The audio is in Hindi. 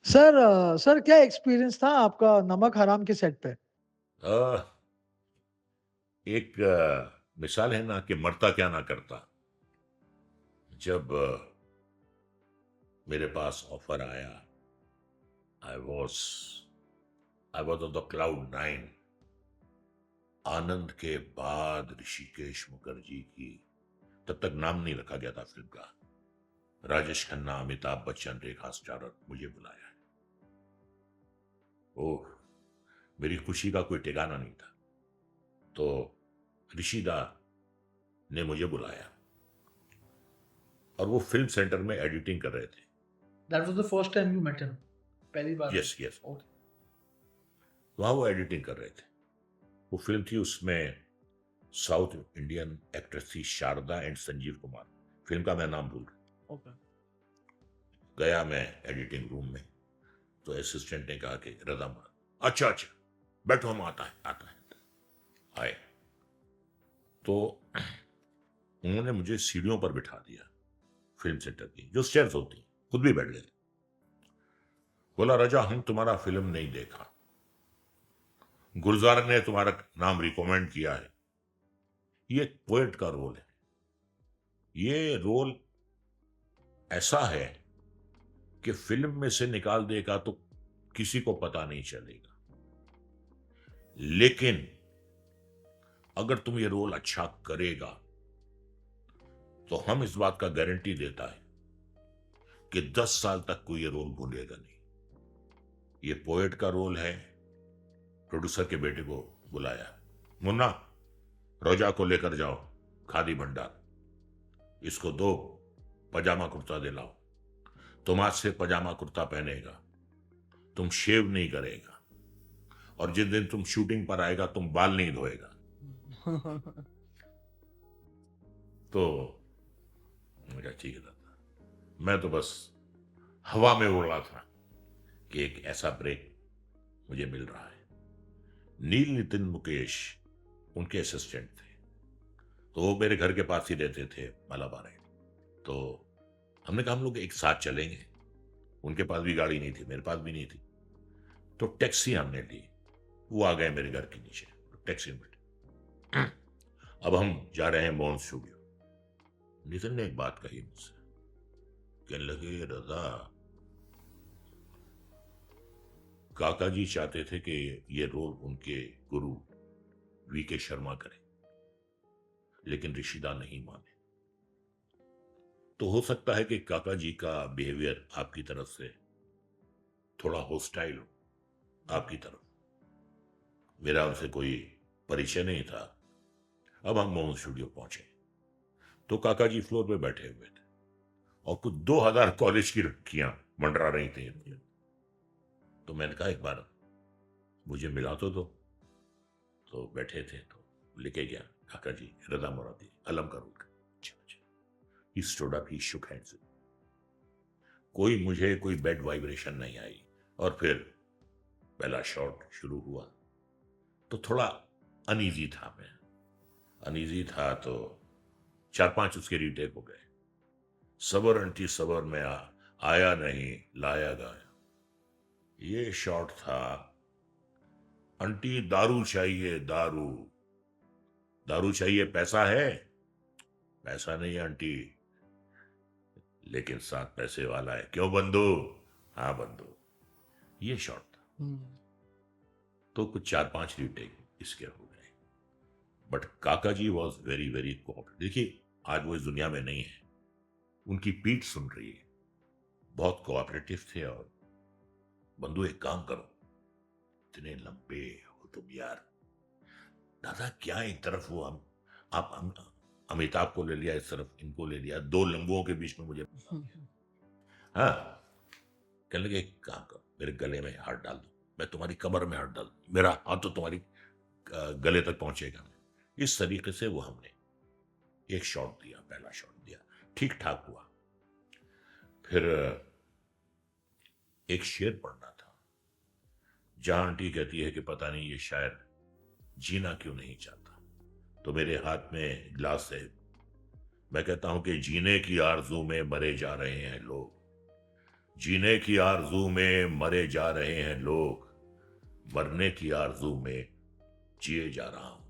सर क्या एक्सपीरियंस था आपका नमक हराम के सेट पे? अ, एक मिसाल है ना कि मरता क्या ना करता। जब मेरे पास ऑफर आया, I was I was on the cloud nine. Anand के बाद ऋषिकेश मुखर्जी की, तब तक नाम नहीं रखा गया था फिल्म का, राजेश खन्ना, अमिताभ बच्चन, रेखा स्टारर मुझे बुलाया। ओह, मेरी खुशी का कोई ठिकाना नहीं था। तो ऋषिदा ने मुझे बुलाया और वो फिल्म सेंटर में एडिटिंग कर रहे थे। That was the first time you met him, पहली बार यस, मिले। यस। ओके। वहां वो एडिटिंग कर रहे थे। वो फिल्म थी, उसमें साउथ इंडियन एक्ट्रेस थी शारदा एंड संजीव कुमार। फिल्म का मैं नाम भूल ओके। गया। मैं एडिटिंग रूम में, तो असिस्टेंट ने कहा कि रजा, अच्छा अच्छा बैठो, हम आता है आता है। आए तो उन्होंने मुझे सीढ़ियों पर बिठा दिया, फिल्म सेंटर की जो स्टेयर्स होती, खुद भी बैठ गए। बोला, रजा हम तुम्हारा फिल्म नहीं देखा, गुलजार ने तुम्हारा नाम रिकमेंड किया है। ये पोएट का रोल है। ये रोल ऐसा है कि फिल्म में से निकाल देगा तो किसी को पता नहीं चलेगा, लेकिन अगर तुम ये रोल अच्छा करेगा तो हम इस बात का गारंटी देता है कि 10 साल तक कोई ये रोल भूलेगा नहीं। ये पोएट का रोल है। प्रोड्यूसर के बेटे को बुलाया, मुन्ना रोजा को लेकर जाओ खादी भंडार, इसको दो पजामा कुर्ता दिलाओ। तुम आज से पजामा कुर्ता पहनेगा, तुम शेव नहीं करेगा, और जिस दिन तुम शूटिंग पर आएगा तुम बाल नहीं धोएगा। तो मुझे ठीक था। मैं तो बस हवा में उड़ रहा था कि एक ऐसा ब्रेक मुझे मिल रहा है। नील नितिन मुकेश उनके असिस्टेंट थे, तो वो मेरे घर के पास ही रहते थे, मलाबार है। तो हमने कहा हम लोग एक साथ चलेंगे। उनके पास भी गाड़ी नहीं थी, मेरे पास भी नहीं थी, तो टैक्सी हमने ली। वो आ गए मेरे घर के नीचे, टैक्सी में बैठे। अब हम जा रहे हैं मोहन स्टूडियो। नितिन ने एक बात कही मुझसे, कहने लगे, रजा काका जी चाहते थे कि ये रोल उनके गुरु वी के शर्मा करें, लेकिन ऋषिदा नहीं माने। तो हो सकता है कि काका जी का बिहेवियर आपकी तरफ से थोड़ा होस्टाइल हो, आपकी तरफ। मेरा उनसे कोई परिचय नहीं था। अब हम मोहन स्टूडियो पहुंचे तो काका जी फ्लोर पे बैठे हुए थे और कुछ 2000 कॉलेज की लड़कियां मंडरा रही थी। तो मैंने कहा, एक बार मुझे मिला तो दो। तो बैठे थे, तो लेके गया। काका जी रजा मुरादी अलम का रोल। अच्छा अच्छा। He stood up, he shook hands. कोई बैड वाइब्रेशन नहीं आई। और फिर पहला शॉट शुरू हुआ तो थोड़ा अनईजी था मैं। अनईजी था तो 4-5 उसके रीटेक हो गए। सबर अंटी सबर में आया नहीं लाया गाया। ये शॉट था, अंटी दारू चाहिए दारू, दारू चाहिए पैसा है, पैसा नहीं है आंटी, लेकिन साथ पैसे वाला है, क्यों बंधु? हाँ बंधु। ये शॉट था। तो कुछ 4-5 रीटेक इसके हो गए। बट काका जी वॉज वेरी वेरी कोऑपरेटिव। देखिए, आज वो इस दुनिया में नहीं है, उनकी पीठ सुन रही है। बहुत कोऑपरेटिव थे। और बंधु एक काम करो, इतने लंबे हो तुम यार, दादा क्या एक तरफ वो हम अमिताभ को ले लिया, इस तरफ इनको ले लिया, दो लंबुओं के बीच में मुझे। हाँ, कहने लगे, एक काम करो, मेरे गले में हाथ डाल दो, मैं तुम्हारी कमर में हाथ डाल दूं, मेरा हाथ तो तुम्हारी गले तक पहुंचेगा नहीं। इस तरीके से वो हमने एक शॉट दिया, पहला शॉट दिया, ठीक ठाक हुआ। फिर एक शेर पढ़ना था, जहां आंटी कहती है कि पता नहीं ये शायर जीना क्यों नहीं चाहता। तो मेरे हाथ में ग्लास है, मैं कहता हूं कि जीने की आरजू में मरे जा रहे हैं लोग, जीने की आरजू में मरे जा रहे हैं लोग, मरने की आरजू में जिए जा रहा हूं।